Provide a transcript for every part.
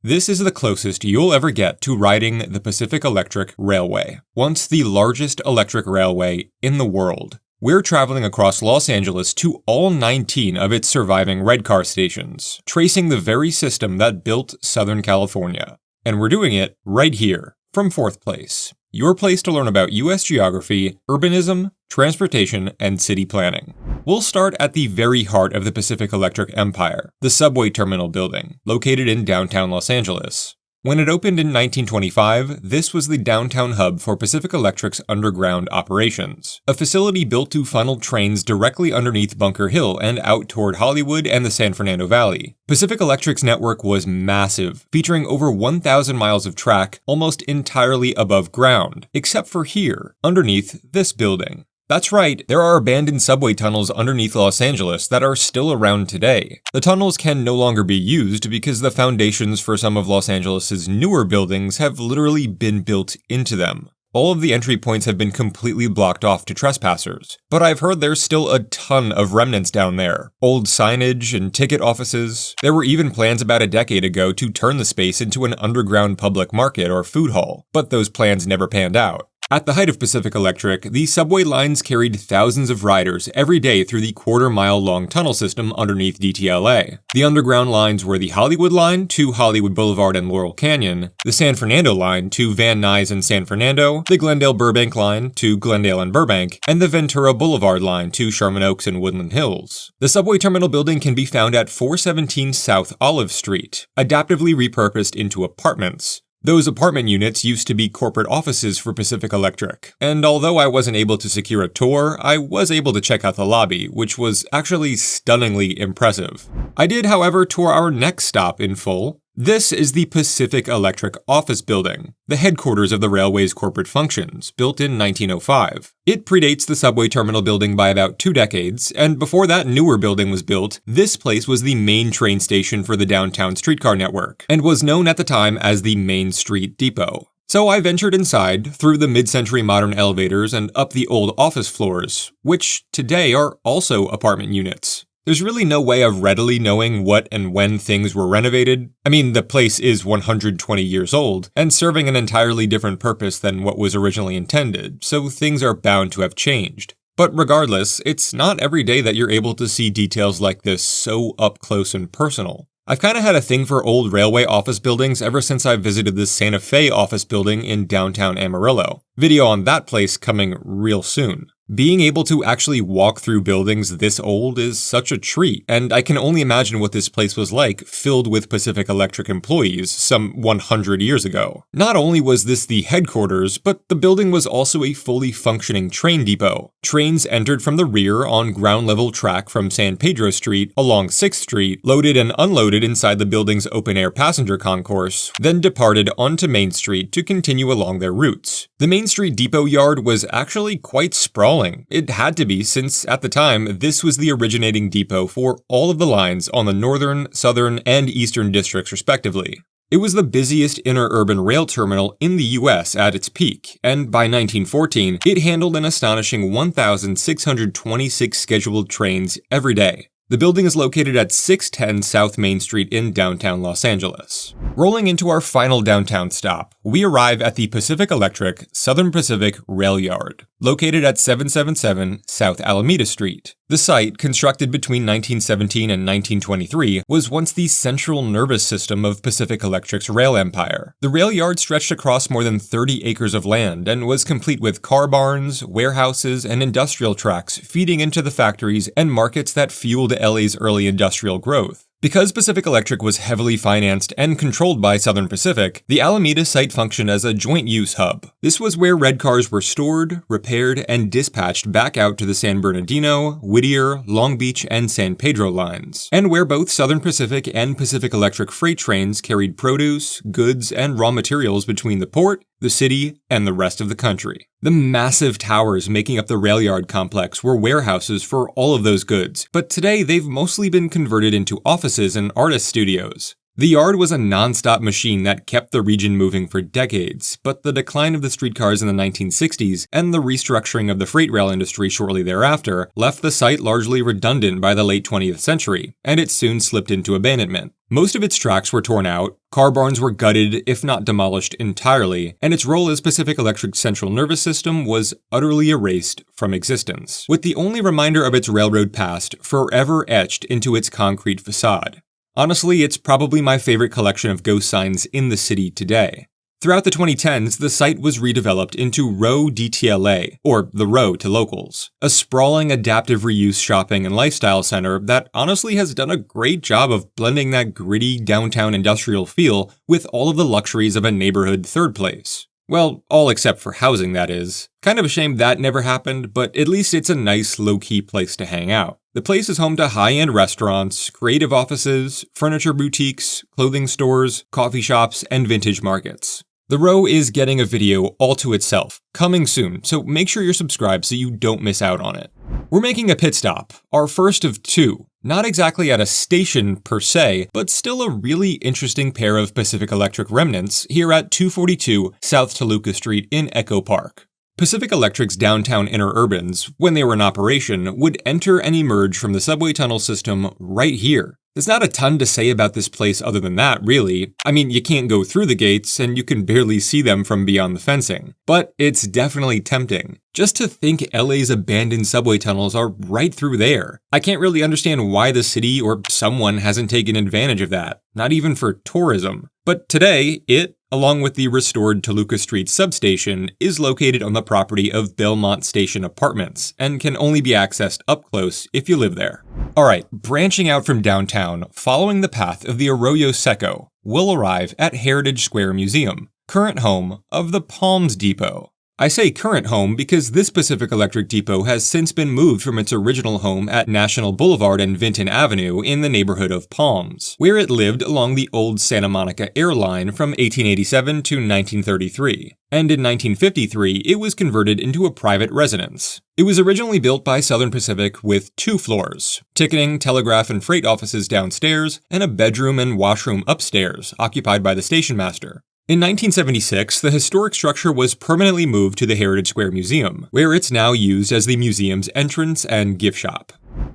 This is the closest you'll ever get to riding the Pacific Electric Railway, once the largest electric railway in the world. We're traveling across Los Angeles to all 19 of its surviving redcar stations, tracing the very system that built Southern California. And we're doing it right here, from 4th Place, your place to learn about US geography, urbanism, transportation, and city planning. We'll start at the very heart of the Pacific Electric Empire, the subway terminal building, located in downtown Los Angeles. When it opened in 1925, this was the downtown hub for Pacific Electric's underground operations, a facility built to funnel trains directly underneath Bunker Hill and out toward Hollywood and the San Fernando Valley. Pacific Electric's network was massive, featuring over 1,000 miles of track almost entirely above ground, except for here, underneath this building. That's right, there are abandoned subway tunnels underneath Los Angeles that are still around today. The tunnels can no longer be used because the foundations for some of Los Angeles' newer buildings have literally been built into them. All of the entry points have been completely blocked off to trespassers, but I've heard there's still a ton of remnants down there. Old signage and ticket offices. There were even plans about a decade ago to turn the space into an underground public market or food hall, but those plans never panned out. At the height of Pacific Electric, the subway lines carried thousands of riders every day through the quarter-mile-long tunnel system underneath DTLA. The underground lines were the Hollywood line to Hollywood Boulevard and Laurel Canyon, the San Fernando line to Van Nuys and San Fernando, the Glendale-Burbank line to Glendale and Burbank, and the Ventura Boulevard line to Sherman Oaks and Woodland Hills. The subway terminal building can be found at 417 South Olive Street, adaptively repurposed into apartments. Those apartment units used to be corporate offices for Pacific Electric, and although I wasn't able to secure a tour, I was able to check out the lobby, which was actually stunningly impressive. I did, however, tour our next stop in full. This is the Pacific Electric Office Building, the headquarters of the railway's corporate functions, built in 1905. It predates the subway terminal building by about 2 decades, and before that newer building was built, this place was the main train station for the downtown streetcar network, and was known at the time as the Main Street Depot. So I ventured inside, through the mid-century modern elevators and up the old office floors, which today are also apartment units. There's really no way of readily knowing what and when things were renovated. I mean, the place is 120 years old, and serving an entirely different purpose than what was originally intended, so things are bound to have changed. But regardless, it's not every day that you're able to see details like this so up close and personal. I've kinda had a thing for old railway office buildings ever since I visited the Santa Fe office building in downtown Amarillo. Video on that place coming real soon. Being able to actually walk through buildings this old is such a treat, and I can only imagine what this place was like, filled with Pacific Electric employees some 100 years ago. Not only was this the headquarters, but the building was also a fully functioning train depot. Trains entered from the rear on ground-level track from San Pedro Street along 6th Street, loaded and unloaded inside the building's open-air passenger concourse, then departed onto Main Street to continue along their routes. The Main Street Depot yard was actually quite sprawling. It had to be, since at the time, this was the originating depot for all of the lines on the northern, southern, and eastern districts respectively. It was the busiest inter-urban rail terminal in the US at its peak, and by 1914, it handled an astonishing 1,626 scheduled trains every day. The building is located at 610 South Main Street in downtown Los Angeles. Rolling into our final downtown stop, we arrive at the Pacific Electric Southern Pacific Rail Yard, located at 777 South Alameda Street. The site, constructed between 1917 and 1923, was once the central nervous system of Pacific Electric's rail empire. The rail yard stretched across more than 30 acres of land and was complete with car barns, warehouses, and industrial tracks feeding into the factories and markets that fueled LA's early industrial growth. Because Pacific Electric was heavily financed and controlled by Southern Pacific, the Alameda site functioned as a joint-use hub. This was where red cars were stored, repaired, and dispatched back out to the San Bernardino, Whittier, Long Beach, and San Pedro lines, and where both Southern Pacific and Pacific Electric freight trains carried produce, goods, and raw materials between the port, the city, and the rest of the country. The massive towers making up the rail yard complex were warehouses for all of those goods, but today they've mostly been converted into offices and artist studios. The yard was a non-stop machine that kept the region moving for decades, but the decline of the streetcars in the 1960s and the restructuring of the freight rail industry shortly thereafter left the site largely redundant by the late 20th century, and it soon slipped into abandonment. Most of its tracks were torn out, car barns were gutted, if not demolished entirely, and its role as Pacific Electric's central nervous system was utterly erased from existence, with the only reminder of its railroad past forever etched into its concrete facade. Honestly, it's probably my favorite collection of ghost signs in the city today. Throughout the 2010s, the site was redeveloped into Row DTLA, or the Row to locals, a sprawling adaptive reuse shopping and lifestyle center that honestly has done a great job of blending that gritty downtown industrial feel with all of the luxuries of a neighborhood third place. Well, all except for housing, that is. Kind of a shame that never happened, but at least it's a nice, low-key place to hang out. The place is home to high-end restaurants, creative offices, furniture boutiques, clothing stores, coffee shops, and vintage markets. The Row is getting a video all to itself, coming soon, so make sure you're subscribed so you don't miss out on it. We're making a pit stop, our first of two. Not exactly at a station per se, but still a really interesting pair of Pacific Electric remnants here at 242 South Toluca Street in Echo Park. Pacific Electric's downtown interurbans, when they were in operation, would enter and emerge from the subway tunnel system right here. There's not a ton to say about this place other than that, really. I mean, you can't go through the gates, and you can barely see them from beyond the fencing. But it's definitely tempting. Just to think LA's abandoned subway tunnels are right through there. I can't really understand why the city or someone hasn't taken advantage of that, not even for tourism. But today, it, along with the restored Toluca Street substation, is located on the property of Belmont Station Apartments, and can only be accessed up close if you live there. Alright, branching out from downtown, following the path of the Arroyo Seco, we'll arrive at Heritage Square Museum, current home of the Palms Depot. I say current home because this Pacific Electric depot has since been moved from its original home at National Boulevard and Vinton Avenue in the neighborhood of Palms, where it lived along the old Santa Monica Air Line from 1887 to 1933. And in 1953, it was converted into a private residence. It was originally built by Southern Pacific with 2 floors, ticketing, telegraph, and freight offices downstairs, and a bedroom and washroom upstairs, occupied by the station master. In 1976, the historic structure was permanently moved to the Heritage Square Museum, where it's now used as the museum's entrance and gift shop.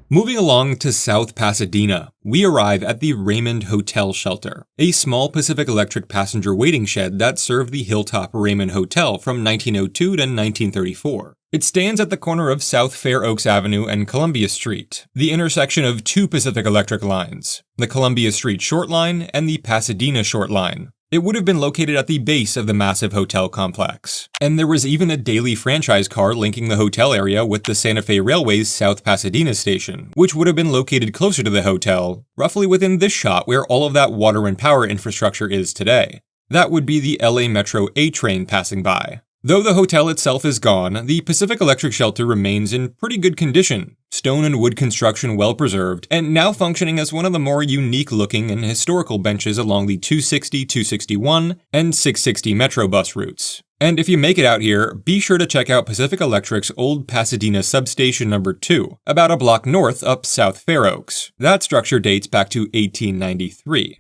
Moving along to South Pasadena, we arrive at the Raymond Hotel Shelter, a small Pacific Electric passenger waiting shed that served the Hilltop Raymond Hotel from 1902 to 1934. It stands at the corner of South Fair Oaks Avenue and Columbia Street, the intersection of 2 Pacific Electric lines, the Columbia Street Short Line and the Pasadena Short Line. It would have been located at the base of the massive hotel complex. And there was even a daily franchise car linking the hotel area with the Santa Fe Railway's South Pasadena station, which would have been located closer to the hotel, roughly within this shot where all of that water and power infrastructure is today. That would be the LA Metro A train passing by. Though the hotel itself is gone, the Pacific Electric shelter remains in pretty good condition, stone and wood construction well preserved, and now functioning as one of the more unique looking and historical benches along the 260, 261, and 660 Metro bus routes. And if you make it out here, be sure to check out Pacific Electric's old Pasadena Substation number 2, about a block north up South Fair Oaks. That structure dates back to 1893.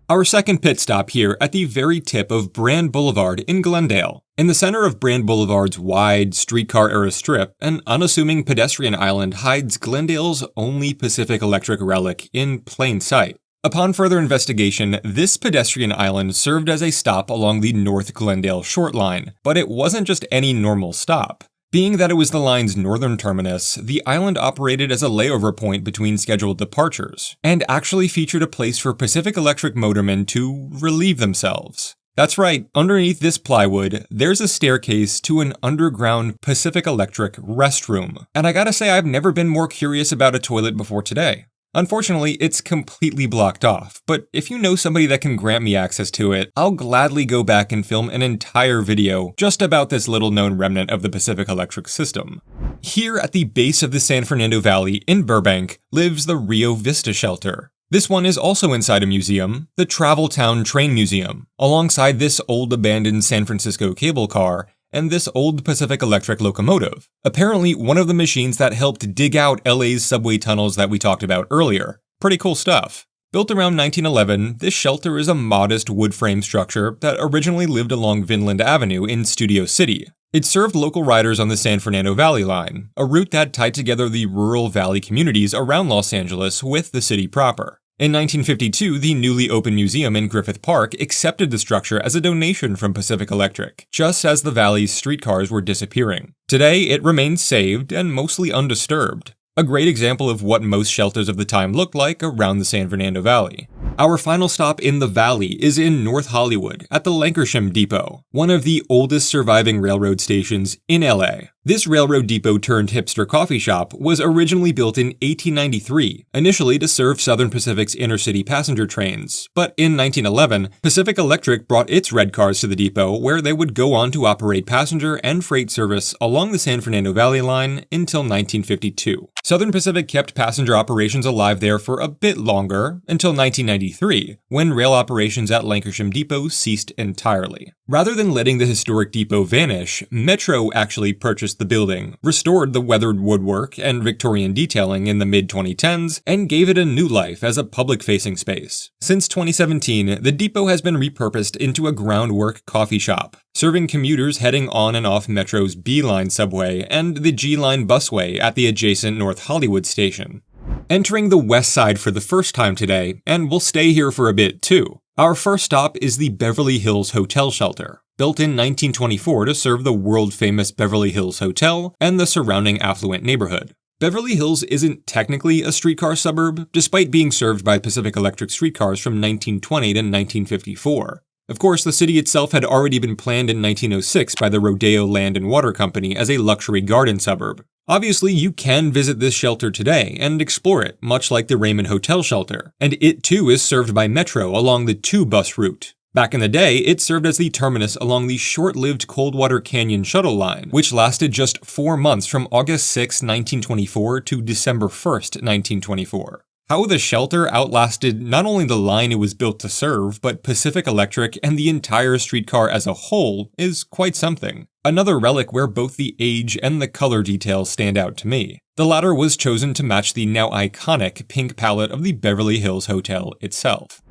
Our second pit stop here at the very tip of Brand Boulevard in Glendale. In the center of Brand Boulevard's wide, streetcar-era strip, an unassuming pedestrian island hides Glendale's only Pacific Electric relic in plain sight. Upon further investigation, this pedestrian island served as a stop along the North Glendale Short Line, but it wasn't just any normal stop. Being that it was the line's northern terminus, the island operated as a layover point between scheduled departures, and actually featured a place for Pacific Electric motormen to relieve themselves. That's right, underneath this plywood, there's a staircase to an underground Pacific Electric restroom. And I gotta say, I've never been more curious about a toilet before today. Unfortunately, it's completely blocked off, but if you know somebody that can grant me access to it, I'll gladly go back and film an entire video just about this little-known remnant of the Pacific Electric system. Here at the base of the San Fernando Valley in Burbank lives the Rio Vista Shelter. This one is also inside a museum, the Travel Town Train Museum, alongside this old abandoned San Francisco cable car and this old Pacific Electric locomotive. Apparently one of the machines that helped dig out LA's subway tunnels that we talked about earlier. Pretty cool stuff. Built around 1911, this shelter is a modest wood frame structure that originally lived along Vinland Avenue in Studio City. It served local riders on the San Fernando Valley line, a route that tied together the rural valley communities around Los Angeles with the city proper. In 1952, the newly opened museum in Griffith Park accepted the structure as a donation from Pacific Electric, just as the valley's streetcars were disappearing. Today, it remains saved and mostly undisturbed. A great example of what most shelters of the time looked like around the San Fernando Valley. Our final stop in the valley is in North Hollywood at the Lankershim Depot, one of the oldest surviving railroad stations in LA. This railroad depot turned hipster coffee shop was originally built in 1893, initially to serve Southern Pacific's inner-city passenger trains. But in 1911, Pacific Electric brought its red cars to the depot where they would go on to operate passenger and freight service along the San Fernando Valley line until 1952. Southern Pacific kept passenger operations alive there for a bit longer, until 1993, when rail operations at Lankershim Depot ceased entirely. Rather than letting the historic depot vanish, Metro actually purchased the building, restored the weathered woodwork and Victorian detailing in the mid-2010s, and gave it a new life as a public-facing space. Since 2017, the depot has been repurposed into a groundwork coffee shop, serving commuters heading on and off Metro's B-Line subway and the G-Line busway at the adjacent North Hollywood station. Entering the Westside for the first time today, and we'll stay here for a bit too. Our first stop is the Beverly Hills Hotel Shelter, built in 1924 to serve the world-famous Beverly Hills Hotel and the surrounding affluent neighborhood. Beverly Hills isn't technically a streetcar suburb, despite being served by Pacific Electric streetcars from 1920 to 1954. Of course, the city itself had already been planned in 1906 by the Rodeo Land and Water Company as a luxury garden suburb. Obviously, you can visit this shelter today and explore it, much like the Raymond Hotel Shelter, and it too is served by Metro along the 2-bus route. Back in the day, it served as the terminus along the short-lived Coldwater Canyon shuttle line, which lasted just 4 months from August 6, 1924 to December 1, 1924. How the shelter outlasted not only the line it was built to serve, but Pacific Electric and the entire streetcar as a whole is quite something. Another relic where both the age and the color details stand out to me. The latter was chosen to match the now iconic pink palette of the Beverly Hills Hotel itself.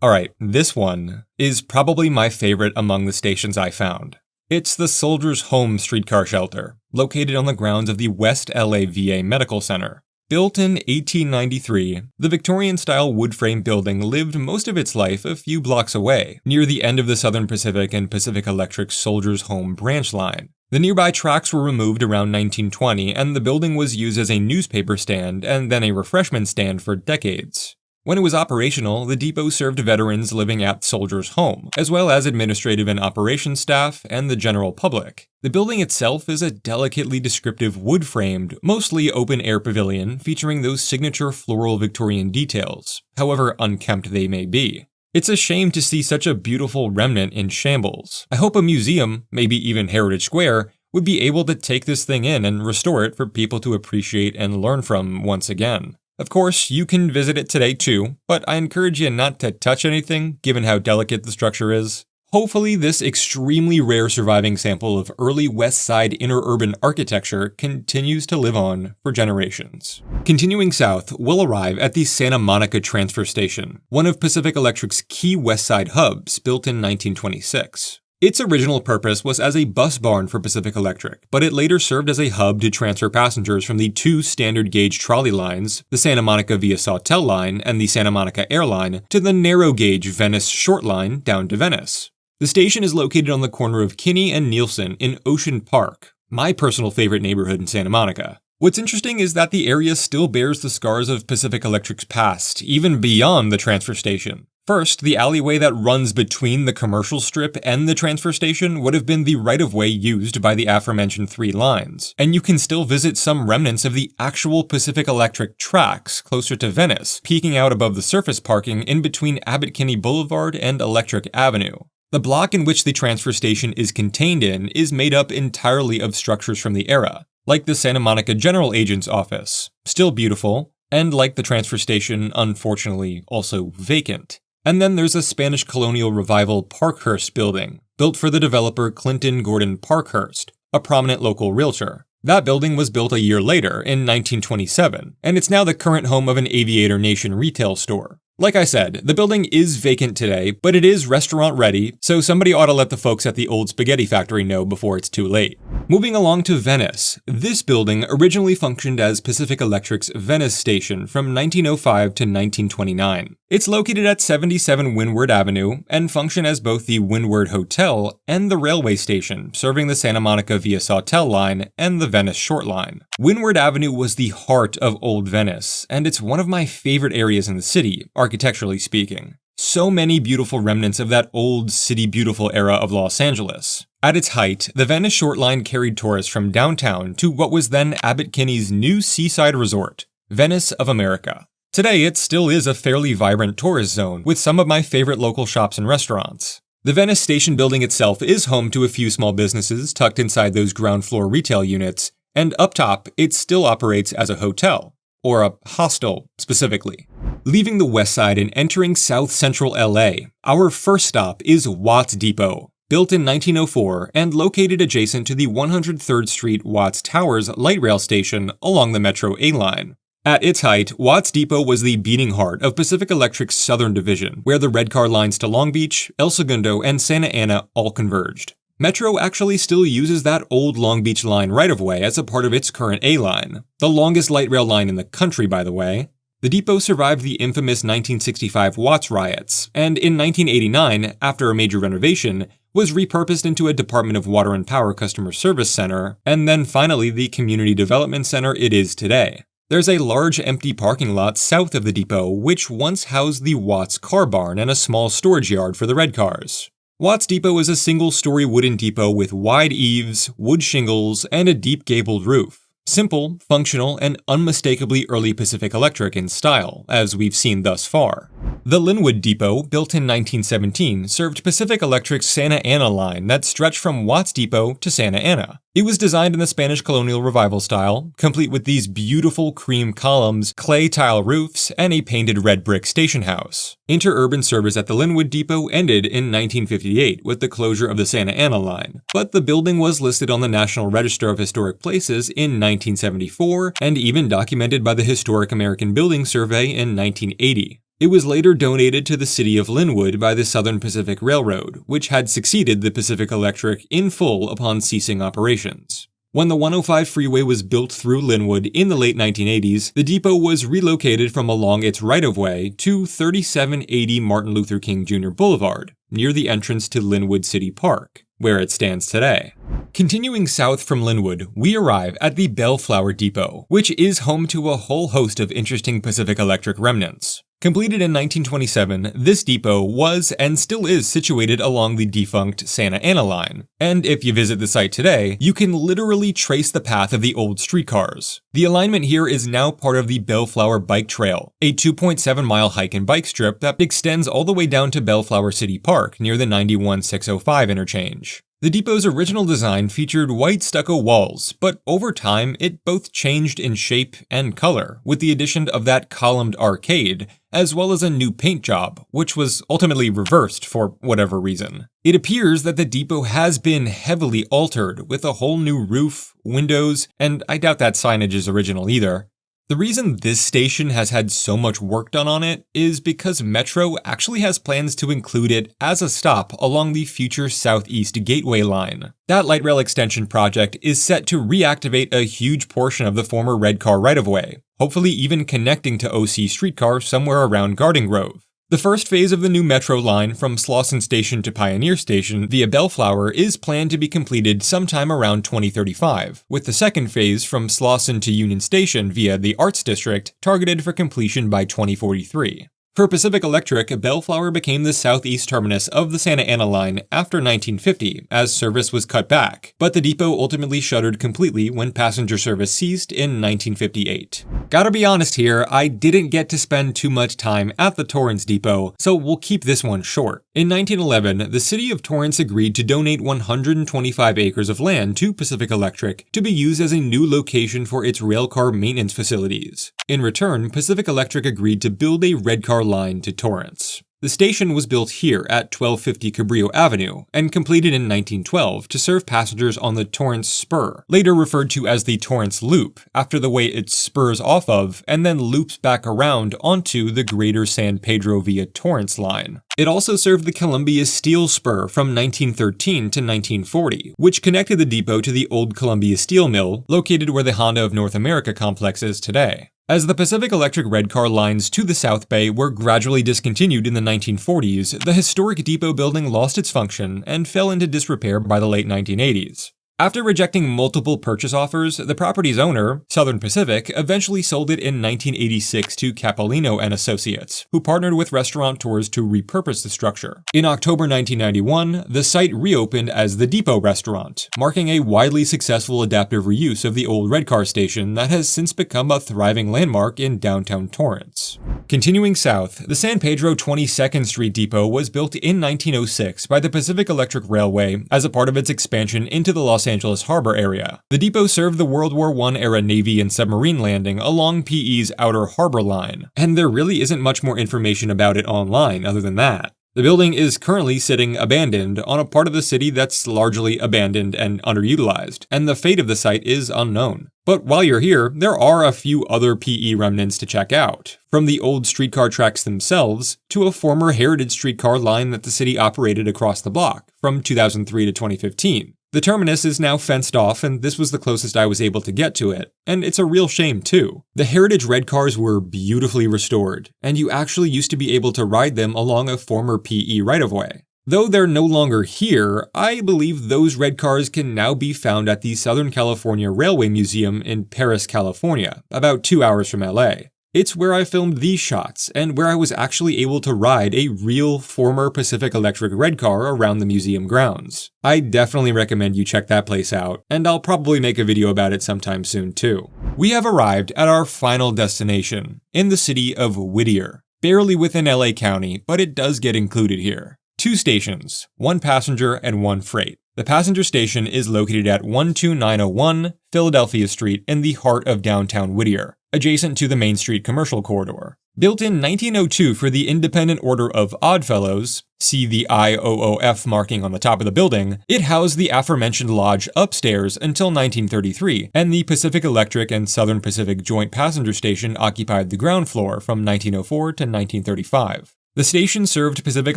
Alright, this one is probably my favorite among the stations I found. It's the Soldiers Home streetcar shelter, located on the grounds of the West LA VA Medical Center. Built in 1893, the Victorian-style wood-frame building lived most of its life a few blocks away, near the end of the Southern Pacific and Pacific Electric Soldiers Home branch line. The nearby tracks were removed around 1920, and the building was used as a newspaper stand and then a refreshment stand for decades. When it was operational, the depot served veterans living at Soldiers Home, as well as administrative and operations staff and the general public. The building itself is a delicately descriptive wood-framed, mostly open-air pavilion featuring those signature floral Victorian details, however unkempt they may be. It's a shame to see such a beautiful remnant in shambles. I hope a museum, maybe even Heritage Square, would be able to take this thing in and restore it for people to appreciate and learn from once again. Of course, you can visit it today too, but I encourage you not to touch anything, given how delicate the structure is. Hopefully, this extremely rare surviving sample of early Westside interurban architecture continues to live on for generations. Continuing south, we'll arrive at the Santa Monica Transfer Station, one of Pacific Electric's key Westside hubs built in 1926. Its original purpose was as a bus barn for Pacific Electric, but it later served as a hub to transfer passengers from the 2 standard gauge trolley lines, the Santa Monica via Sawtell line and the Santa Monica Airline, to the narrow gauge Venice short line down to Venice. The station is located on the corner of Kinney and Nielsen in Ocean Park, my personal favorite neighborhood in Santa Monica. What's interesting is that the area still bears the scars of Pacific Electric's past, even beyond the transfer station. First, the alleyway that runs between the commercial strip and the transfer station would have been the right-of-way used by the aforementioned 3 lines, and you can still visit some remnants of the actual Pacific Electric tracks closer to Venice, peeking out above the surface parking in between Abbot Kinney Boulevard and Electric Avenue. The block in which the transfer station is contained in is made up entirely of structures from the era, like the Santa Monica General Agent's office, still beautiful, and like the transfer station, unfortunately also vacant. And then there's a Spanish Colonial Revival Parkhurst building, built for the developer Clinton Gordon Parkhurst, a prominent local realtor. That building was built a year later, in 1927, and it's now the current home of an Aviator Nation retail store. Like I said, the building is vacant today, but it is restaurant ready, so somebody ought to let the folks at the old spaghetti factory know before it's too late. Moving along to Venice, this building originally functioned as Pacific Electric's Venice station from 1905 to 1929. It's located at 77 Windward Avenue and functioned as both the Windward Hotel and the railway station, serving the Santa Monica via Sawtell line and the Venice Short Line. Windward Avenue was the heart of Old Venice, and it's one of my favorite areas in the city, architecturally speaking. So many beautiful remnants of that old City Beautiful era of Los Angeles. At its height, the Venice Short Line carried tourists from downtown to what was then Abbot Kinney's new seaside resort, Venice of America. Today, it still is a fairly vibrant tourist zone, with some of my favorite local shops and restaurants. The Venice Station building itself is home to a few small businesses tucked inside those ground floor retail units, and up top, it still operates as a hotel, or a hostel specifically. Leaving the Westside and entering South Central LA, our first stop is Watts Depot, built in 1904 and located adjacent to the 103rd Street Watts Towers light rail station along the Metro A line. At its height, Watts Depot was the beating heart of Pacific Electric's Southern Division, where the red car lines to Long Beach, El Segundo, and Santa Ana all converged. Metro actually still uses that old Long Beach line right-of-way as a part of its current A line, the longest light rail line in the country, by the way. The depot survived the infamous 1965 Watts riots, and in 1989, after a major renovation, was repurposed into a Department of Water and Power Customer Service Center, and then finally the Community Development Center it is today. There's a large empty parking lot south of the depot which once housed the Watts car barn and a small storage yard for the red cars. Watts Depot is a single-story wooden depot with wide eaves, wood shingles, and a deep gabled roof. Simple, functional, and unmistakably early Pacific Electric in style, as we've seen thus far. The Lynwood Depot, built in 1917, served Pacific Electric's Santa Ana line that stretched from Watts Depot to Santa Ana. It was designed in the Spanish colonial revival style, complete with these beautiful cream columns, clay tile roofs, and a painted red brick station house. Interurban service at the Lynwood Depot ended in 1958 with the closure of the Santa Ana line, but the building was listed on the National Register of Historic Places in 1974 and even documented by the Historic American Building Survey in 1980. It was later donated to the city of Lynwood by the Southern Pacific Railroad, which had succeeded the Pacific Electric in full upon ceasing operations. When the 105 freeway was built through Lynwood in the late 1980s, the depot was relocated from along its right-of-way to 3780 Martin Luther King Jr. Boulevard, near the entrance to Lynwood City Park, where it stands today. Continuing south from Lynwood, we arrive at the Bellflower Depot, which is home to a whole host of interesting Pacific Electric remnants. Completed in 1927, this depot was and still is situated along the defunct Santa Ana line, and if you visit the site today, you can literally trace the path of the old streetcars. The alignment here is now part of the Bellflower Bike Trail, a 2.7-mile hike and bike strip that extends all the way down to Bellflower City Park near the 91-605 interchange. The depot's original design featured white stucco walls, but over time it both changed in shape and color, with the addition of that columned arcade, as well as a new paint job, which was ultimately reversed for whatever reason. It appears that the depot has been heavily altered, with a whole new roof, windows, and I doubt that signage is original either. The reason this station has had so much work done on it is because Metro actually has plans to include it as a stop along the future Southeast Gateway line. That light rail extension project is set to reactivate a huge portion of the former red car right-of-way, hopefully even connecting to OC streetcar somewhere around Garden Grove. The first phase of the new Metro line from Slauson Station to Pioneer Station via Bellflower is planned to be completed sometime around 2035, with the second phase from Slauson to Union Station via the Arts District targeted for completion by 2043. For Pacific Electric, Bellflower became the southeast terminus of the Santa Ana line after 1950, as service was cut back, but the depot ultimately shuttered completely when passenger service ceased in 1958. Gotta be honest here, I didn't get to spend too much time at the Torrance depot, so we'll keep this one short. In 1911, the city of Torrance agreed to donate 125 acres of land to Pacific Electric to be used as a new location for its railcar maintenance facilities. In return, Pacific Electric agreed to build a red car line to Torrance. The station was built here at 1250 Cabrillo Avenue and completed in 1912 to serve passengers on the Torrance Spur, later referred to as the Torrance Loop, after the way it spurs off of and then loops back around onto the Greater San Pedro via Torrance line. It also served the Columbia Steel Spur from 1913 to 1940, which connected the depot to the old Columbia Steel Mill, located where the Honda of North America complex is today. As the Pacific Electric Redcar lines to the South Bay were gradually discontinued in the 1940s, the historic depot building lost its function and fell into disrepair by the late 1980s. After rejecting multiple purchase offers, the property's owner, Southern Pacific, eventually sold it in 1986 to Capolino and Associates, who partnered with restaurateurs to repurpose the structure. In October 1991, the site reopened as the Depot Restaurant, marking a widely successful adaptive reuse of the old Redcar station that has since become a thriving landmark in downtown Torrance. Continuing south, the San Pedro 22nd Street Depot was built in 1906 by the Pacific Electric Railway as a part of its expansion into the Los Angeles harbor area. The depot served the World War I era Navy and submarine landing along PE's outer harbor line, and there really isn't much more information about it online other than that. The building is currently sitting abandoned on a part of the city that's largely abandoned and underutilized, and the fate of the site is unknown. But while you're here, there are a few other PE remnants to check out, from the old streetcar tracks themselves to a former heritage streetcar line that the city operated across the block from 2003 to 2015. The terminus is now fenced off, and this was the closest I was able to get to it, and it's a real shame too. The heritage Redcars were beautifully restored, and you actually used to be able to ride them along a former PE right-of-way. Though they're no longer here, I believe those Redcars can now be found at the Southern California Railway Museum in Paris, California, about 2 hours from LA. It's where I filmed these shots, and where I was actually able to ride a real former Pacific Electric Redcar around the museum grounds. I definitely recommend you check that place out, and I'll probably make a video about it sometime soon too. We have arrived at our final destination, in the city of Whittier. Barely within LA County, but it does get included here. 2 stations, 1 passenger and 1 freight. The passenger station is located at 12901 Philadelphia Street in the heart of downtown Whittier, adjacent to the Main Street commercial corridor. Built in 1902 for the Independent Order of Oddfellows, see the IOOF marking on the top of the building, it housed the aforementioned lodge upstairs until 1933, and the Pacific Electric and Southern Pacific Joint Passenger Station occupied the ground floor from 1904 to 1935. The station served Pacific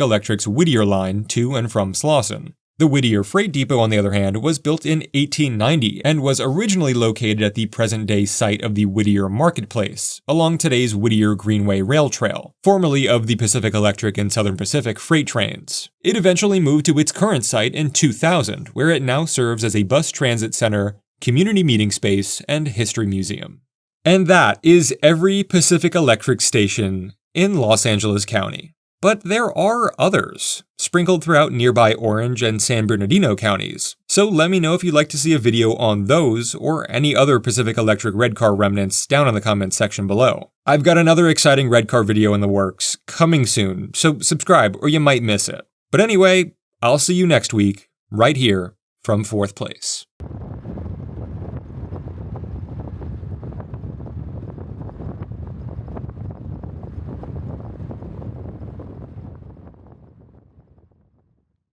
Electric's Whittier line to and from Slauson. The Whittier Freight Depot, on the other hand, was built in 1890 and was originally located at the present-day site of the Whittier Marketplace, along today's Whittier Greenway Rail Trail, formerly of the Pacific Electric and Southern Pacific freight trains. It eventually moved to its current site in 2000, where it now serves as a bus transit center, community meeting space, and history museum. And that is every Pacific Electric station in Los Angeles County. But there are others, sprinkled throughout nearby Orange and San Bernardino counties, so let me know if you'd like to see a video on those or any other Pacific Electric Redcar remnants down in the comments section below. I've got another exciting Redcar video in the works, coming soon, so subscribe or you might miss it. But anyway, I'll see you next week, right here from 4th place.